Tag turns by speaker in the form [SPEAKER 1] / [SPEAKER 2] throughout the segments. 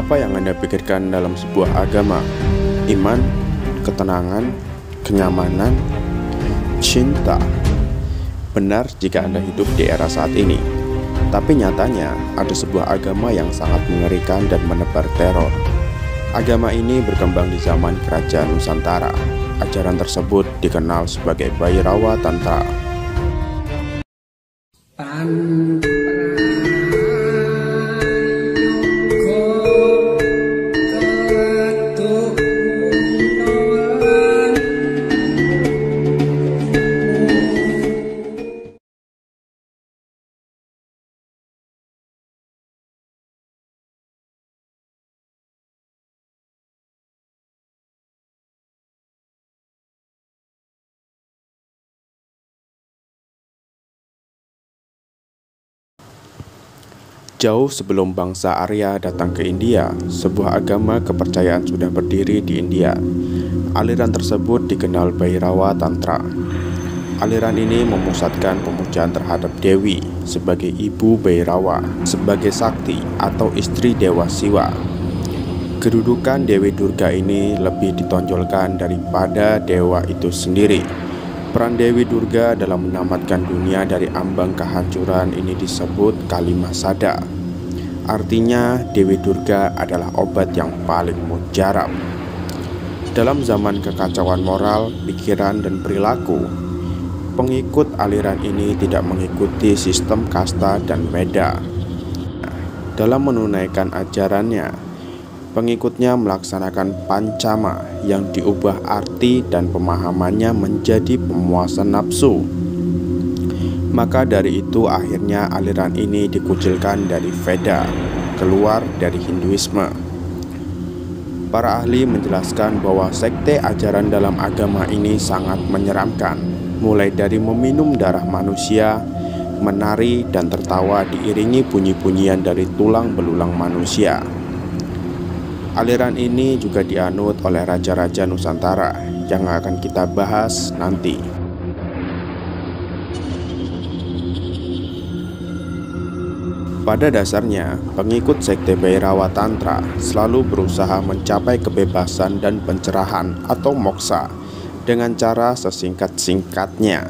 [SPEAKER 1] Apa yang Anda pikirkan dalam sebuah agama? Iman, ketenangan, kenyamanan, cinta. Benar jika Anda hidup di era saat ini. Tapi nyatanya ada sebuah agama yang sangat mengerikan dan menebar teror. Agama ini berkembang di zaman Kerajaan Nusantara. Ajaran tersebut dikenal sebagai Bhairawa Tantra. Jauh sebelum bangsa Arya datang ke India, sebuah agama kepercayaan sudah berdiri di India. Aliran tersebut dikenal Bhairawa Tantra. Aliran ini memusatkan pemujaan terhadap Dewi sebagai ibu Bhairawa, sebagai sakti atau istri Dewa Siwa. Kedudukan Dewi Durga ini lebih ditonjolkan daripada dewa itu sendiri. Peran Dewi Durga dalam menyelamatkan dunia dari ambang kehancuran ini disebut kalimah sada. Artinya Dewi Durga adalah obat yang paling mujarab. Dalam zaman kekacauan moral, pikiran, dan perilaku, pengikut aliran ini tidak mengikuti sistem kasta dan meda. Dalam menunaikan ajarannya, pengikutnya melaksanakan pancama yang diubah arti dan pemahamannya menjadi pemuasan nafsu. Maka dari itu akhirnya aliran ini dikucilkan dari Veda, keluar dari Hinduisme. Para ahli menjelaskan bahwa sekte ajaran dalam agama ini sangat menyeramkan, mulai dari meminum darah manusia, menari dan tertawa diiringi bunyi-bunyian dari tulang belulang manusia. Aliran ini juga dianut oleh raja-raja Nusantara yang akan kita bahas nanti. Pada dasarnya, pengikut sekte Bhairawa Tantra selalu berusaha mencapai kebebasan dan pencerahan atau moksa dengan cara sesingkat-singkatnya.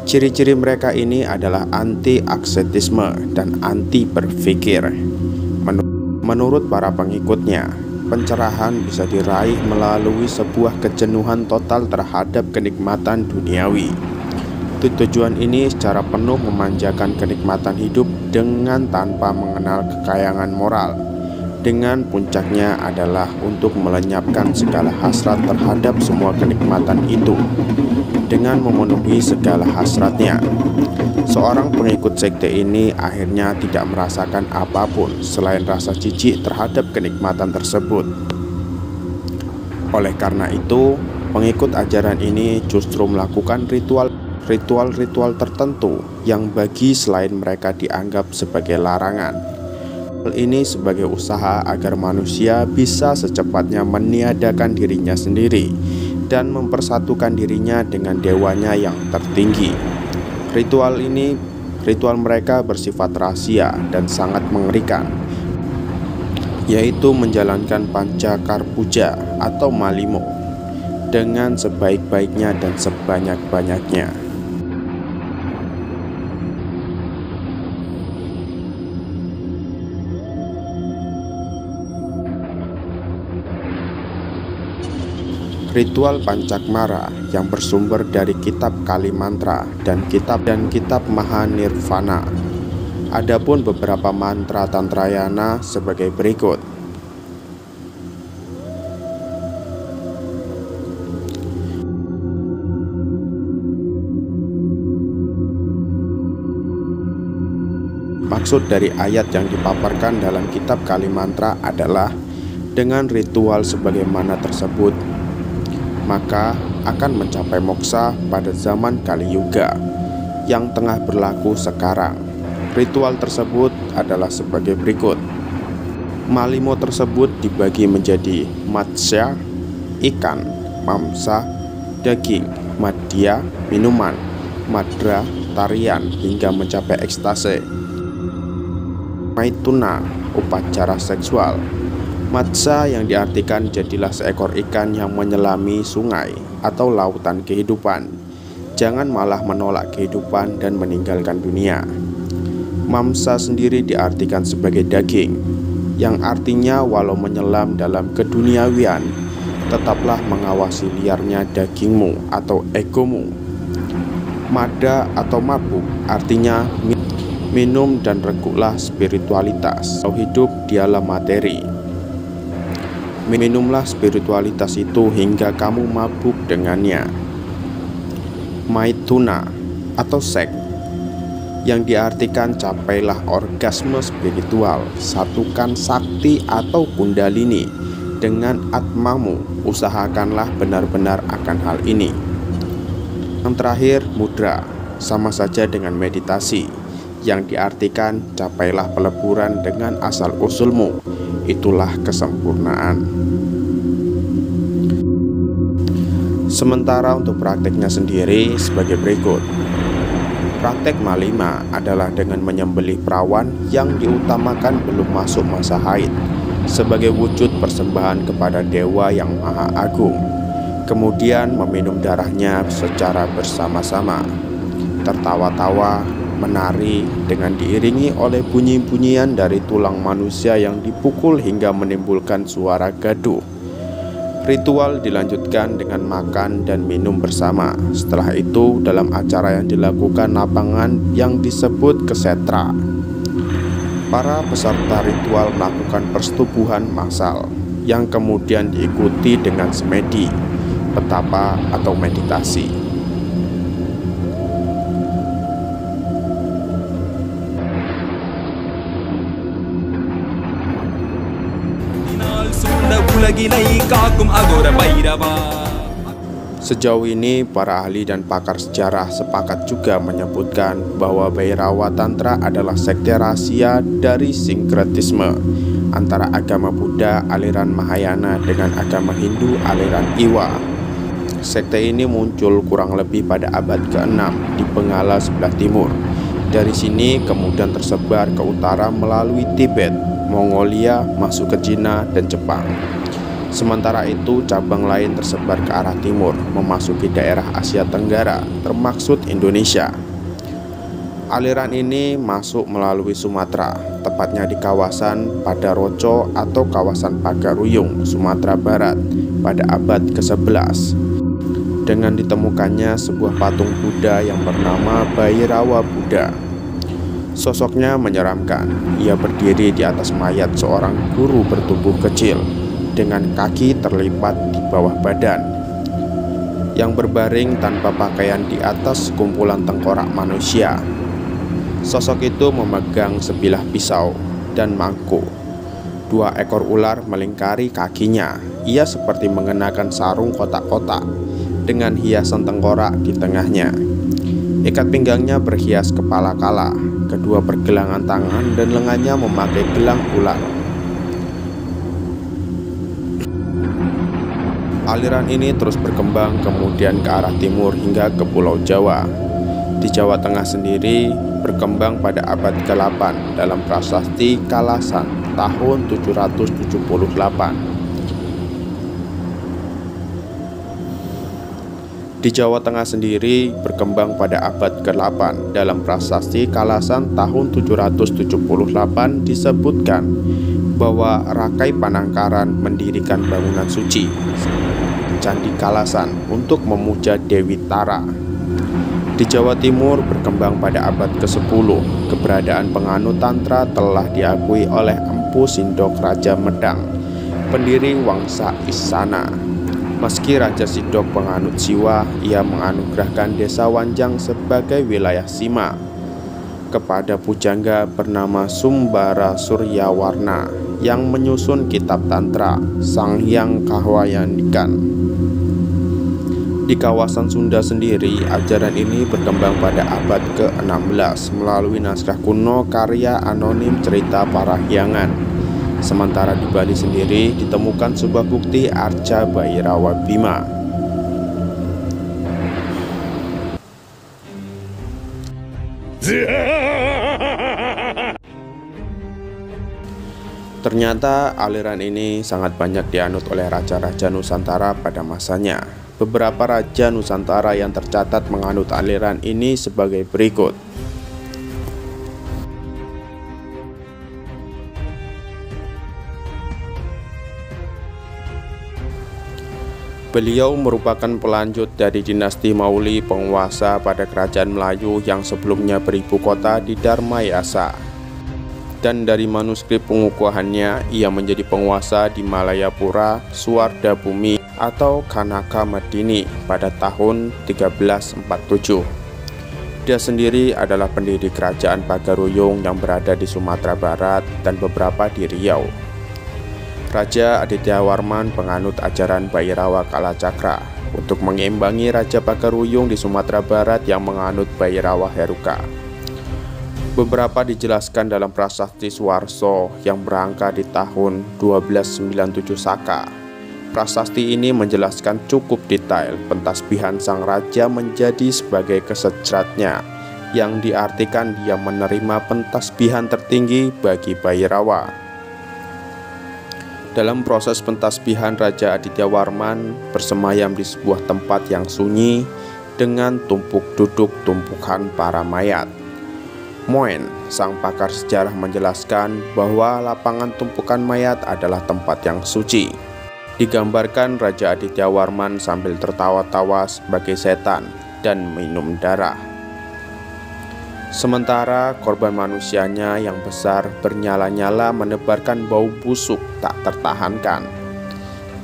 [SPEAKER 1] Ciri-ciri mereka ini adalah anti-aksetisme dan anti-berpikir. Menurut para pengikutnya, pencerahan bisa diraih melalui sebuah kejenuhan total terhadap kenikmatan duniawi. Tujuan ini secara penuh memanjakan kenikmatan hidup dengan tanpa mengenal kekayangan moral. Dengan puncaknya adalah untuk melenyapkan segala hasrat terhadap semua kenikmatan itu dengan memenuhi segala hasratnya. Seorang pengikut sekte ini akhirnya tidak merasakan apapun selain rasa jijik terhadap kenikmatan tersebut. Oleh karena itu, pengikut ajaran ini justru melakukan ritual-ritual tertentu yang bagi selain mereka dianggap sebagai larangan. Hal ini sebagai usaha agar manusia bisa secepatnya meniadakan dirinya sendiri dan mempersatukan dirinya dengan dewanya yang tertinggi. Ritual mereka bersifat rahasia dan sangat mengerikan, yaitu menjalankan Pancakar Puja atau Malimo dengan sebaik-baiknya dan sebanyak-banyaknya. Ritual Pancakmara yang bersumber dari kitab Kali Mantra dan kitab Mahanirvana. Adapun beberapa mantra Tantrayana sebagai berikut. Maksud dari ayat yang dipaparkan dalam kitab Kali Mantra adalah dengan ritual sebagaimana tersebut, maka akan mencapai moksa pada zaman Kali Yuga yang tengah berlaku sekarang. Ritual tersebut adalah sebagai berikut. Malimo tersebut dibagi menjadi matsya, ikan, mamsa, daging, madya, minuman, madra, tarian hingga mencapai ekstase. Maituna, upacara seksual. Matsa yang diartikan jadilah seekor ikan yang menyelami sungai atau lautan kehidupan. Jangan malah menolak kehidupan dan meninggalkan dunia. Mamsa sendiri diartikan sebagai daging, yang artinya walau menyelam dalam keduniawian, tetaplah mengawasi liarnya dagingmu atau egomu. Mada atau mabuk artinya minum dan reguklah spiritualitas. Kalau hidup dialah materi. Minumlah spiritualitas itu hingga kamu mabuk dengannya. Maituna atau seks, yang diartikan capailah orgasme spiritual, satukan sakti atau kundalini dengan atmamu, usahakanlah benar-benar akan hal ini. Yang terakhir, mudra, sama saja dengan meditasi, yang diartikan capailah peleburan dengan asal-usulmu, itulah kesempurnaan. Sementara untuk prakteknya sendiri sebagai berikut. Praktek malima adalah dengan menyembelih perawan yang diutamakan belum masuk masa haid sebagai wujud persembahan kepada dewa yang maha agung. Kemudian meminum darahnya secara bersama-sama, tertawa-tawa, menari dengan diiringi oleh bunyi-bunyian dari tulang manusia yang dipukul hingga menimbulkan suara gaduh. Ritual dilanjutkan dengan makan dan minum bersama. Setelah itu, dalam acara yang dilakukan lapangan yang disebut kesetra, para peserta ritual melakukan persetubuhan massal yang kemudian diikuti dengan semedi, petapa atau meditasi. Sejauh ini, para ahli dan pakar sejarah sepakat juga menyebutkan bahwa Bhairawa Tantra adalah sekte rahasia dari sinkretisme antara agama Buddha aliran Mahayana dengan agama Hindu aliran Iwa. Sekte ini muncul kurang lebih pada abad ke-6 di Bengala sebelah timur. Dari sini kemudian tersebar ke utara melalui Tibet, Mongolia, masuk ke Cina dan Jepang. Sementara itu, cabang lain tersebar ke arah timur, memasuki daerah Asia Tenggara, termaksud Indonesia. Aliran ini masuk melalui Sumatera, tepatnya di kawasan Padaroco atau kawasan Pagaruyung, Sumatera Barat, pada abad ke-11. Dengan ditemukannya sebuah patung Buddha yang bernama Bhairawa Buddha. Sosoknya menyeramkan. Ia berdiri di atas mayat seorang guru bertubuh kecil, dengan kaki terlipat di bawah badan, yang berbaring tanpa pakaian di atas kumpulan tengkorak manusia. Sosok itu memegang sebilah pisau dan mangkuk. 2 ekor ular melingkari kakinya. Ia seperti mengenakan sarung kotak-kotak dengan hiasan tengkorak di tengahnya. Ikat pinggangnya berhias kepala kala. Kedua pergelangan tangan dan lengannya memakai gelang ular. Aliran ini terus berkembang kemudian ke arah timur hingga ke Pulau Jawa. Di Jawa Tengah sendiri berkembang pada abad ke-8 dalam prasasti Kalasan tahun 778. Di Jawa Tengah sendiri berkembang pada abad ke-8 dalam prasasti Kalasan tahun 778 disebutkan bahwa Rakai Panangkaran mendirikan bangunan suci Candi Kalasan untuk memuja Dewi Tara. Di Jawa Timur berkembang pada abad ke-10. Keberadaan penganut Tantra telah diakui oleh Empu Sindok Raja Medang, pendiri Wangsa Isana. Meski Raja Sidok penganut Siwa, ia menganugerahkan desa Wanjang sebagai wilayah Sima kepada pujangga bernama Sumbara Suryawarna yang menyusun kitab Tantra Sanghyang Kahwayandikan. Di kawasan Sunda sendiri, ajaran ini berkembang pada abad ke-16 melalui naskah kuno karya anonim Cerita Parahyangan. Sementara di Bali sendiri ditemukan sebuah bukti arca Bhairawa Bima. Ternyata aliran ini sangat banyak dianut oleh raja-raja Nusantara pada masanya. Beberapa raja Nusantara yang tercatat menganut aliran ini sebagai berikut. Beliau merupakan pelanjut dari dinasti Mauli, penguasa pada kerajaan Melayu yang sebelumnya beribu kota di Dharmayasa. Dan dari manuskrip pengukuhannya, ia menjadi penguasa di Malayapura, Suwardabumi atau Kanaka Medini pada tahun 1347. Dia sendiri adalah pendiri kerajaan Pagaruyung yang berada di Sumatera Barat dan beberapa di Riau. Raja Adityawarman penganut ajaran Bhairawa Kalacakra untuk mengimbangi Raja Pagaruyung di Sumatera Barat yang menganut Bhairawa Heruka. Beberapa dijelaskan dalam Prasasti Suwarso yang berangka di tahun 1297 Saka. Prasasti ini menjelaskan cukup detail pentasbihan sang raja menjadi sebagai kesejratnya, yang diartikan dia menerima pentasbihan tertinggi bagi Bhairawa. Dalam proses pentasbihan, Raja Adityawarman bersemayam di sebuah tempat yang sunyi dengan tumpuk duduk tumpukan para mayat. Moen, sang pakar sejarah, menjelaskan bahwa lapangan tumpukan mayat adalah tempat yang suci. Digambarkan Raja Adityawarman sambil tertawa-tawa sebagai setan dan minum darah. Sementara korban manusianya yang besar bernyala-nyala menebarkan bau busuk tak tertahankan.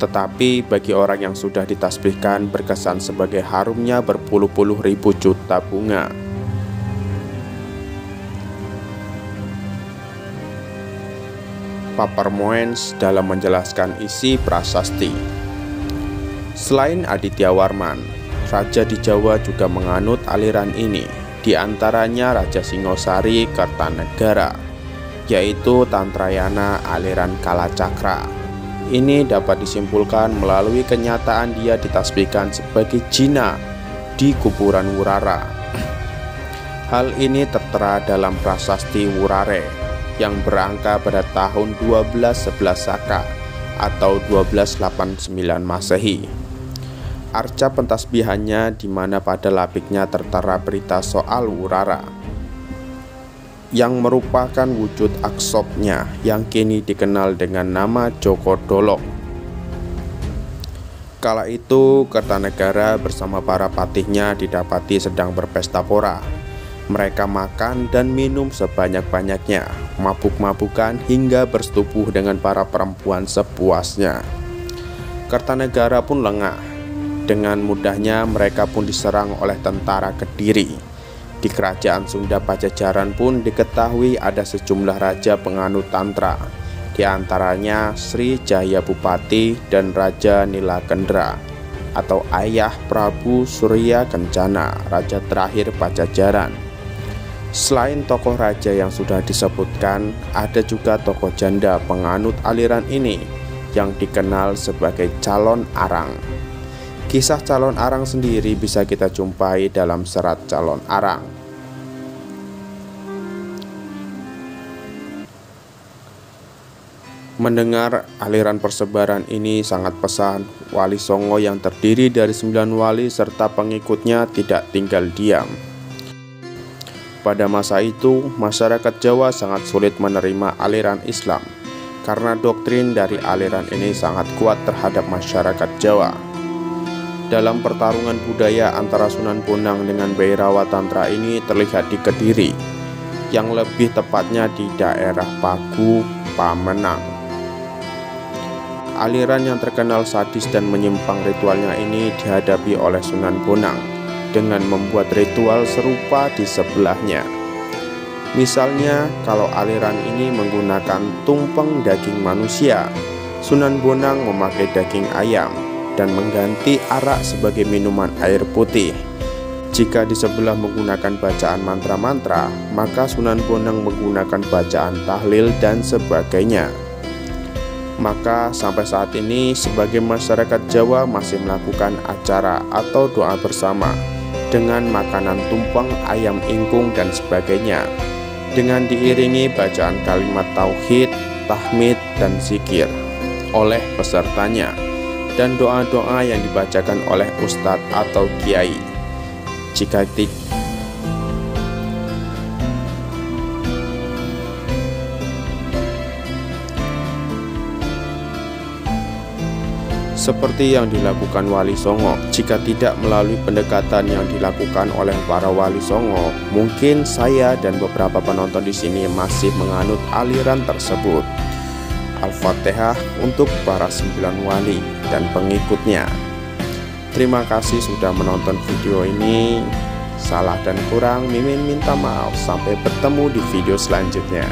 [SPEAKER 1] Tetapi bagi orang yang sudah ditasbihkan berkesan sebagai harumnya berpuluh-puluh ribu juta bunga. Papar Moens dalam menjelaskan isi prasasti. Selain Adityawarman, raja di Jawa juga menganut aliran ini, di antaranya Raja Singosari Kertanegara, yaitu Tantrayana aliran Kalacakra. Ini dapat disimpulkan melalui kenyataan dia ditasbihkan sebagai jina di kuburan Wurara. Hal ini tertera dalam Prasasti Wurare yang berangka pada tahun 1211 Saka atau 1289 Masehi. Arca pentasbihannya di mana pada lapiknya tertera berita soal Wurara, yang merupakan wujud aksopnya yang kini dikenal dengan nama Joko Dolok. Kala itu Kertanegara bersama para patihnya didapati sedang berpesta pora. Mereka makan dan minum sebanyak-banyaknya, mabuk-mabukan hingga bersetubuh dengan para perempuan sepuasnya. Kertanegara pun lengah. Dengan mudahnya mereka pun diserang oleh tentara Kediri. Di kerajaan Sunda Pajajaran pun diketahui ada sejumlah raja penganut tantra, di antaranya Sri Jaya Bupati dan Raja Nilakendra atau ayah Prabu Surya Kencana, raja terakhir Pajajaran. Selain tokoh raja yang sudah disebutkan, ada juga tokoh janda penganut aliran ini yang dikenal sebagai calon arang. Kisah calon arang sendiri bisa kita jumpai dalam serat calon arang. Mendengar aliran persebaran ini sangat pesat, Wali Songo yang terdiri dari 9 wali serta pengikutnya tidak tinggal diam. Pada masa itu, masyarakat Jawa sangat sulit menerima aliran Islam karena doktrin dari aliran ini sangat kuat terhadap masyarakat Jawa. Dalam pertarungan budaya antara Sunan Bonang dengan Bhairawa Tantra ini terlihat di Kediri, yang lebih tepatnya di daerah Pagu, Pamenang. Aliran yang terkenal sadis dan menyimpang ritualnya ini dihadapi oleh Sunan Bonang dengan membuat ritual serupa di sebelahnya. Misalnya, kalau aliran ini menggunakan tumpeng daging manusia, Sunan Bonang memakai daging ayam dan mengganti arak sebagai minuman air putih. Jika di sebelah menggunakan bacaan mantra-mantra, maka Sunan Bonang menggunakan bacaan tahlil dan sebagainya. Maka sampai saat ini sebagai masyarakat Jawa masih melakukan acara atau doa bersama dengan makanan tumpeng, ayam ingkung, dan sebagainya, dengan diiringi bacaan kalimat tauhid, tahmid, dan zikir oleh pesertanya, dan doa-doa yang dibacakan oleh ustadz atau kiai. Jika seperti yang dilakukan Wali Songo. Jika tidak melalui pendekatan yang dilakukan oleh para Wali Songo, mungkin saya dan beberapa penonton di sini masih menganut aliran tersebut. Al-Fatihah untuk para 9 wali dan pengikutnya. Terima kasih sudah menonton video ini. Salah dan kurang, Mimin minta maaf. Sampai bertemu di video selanjutnya.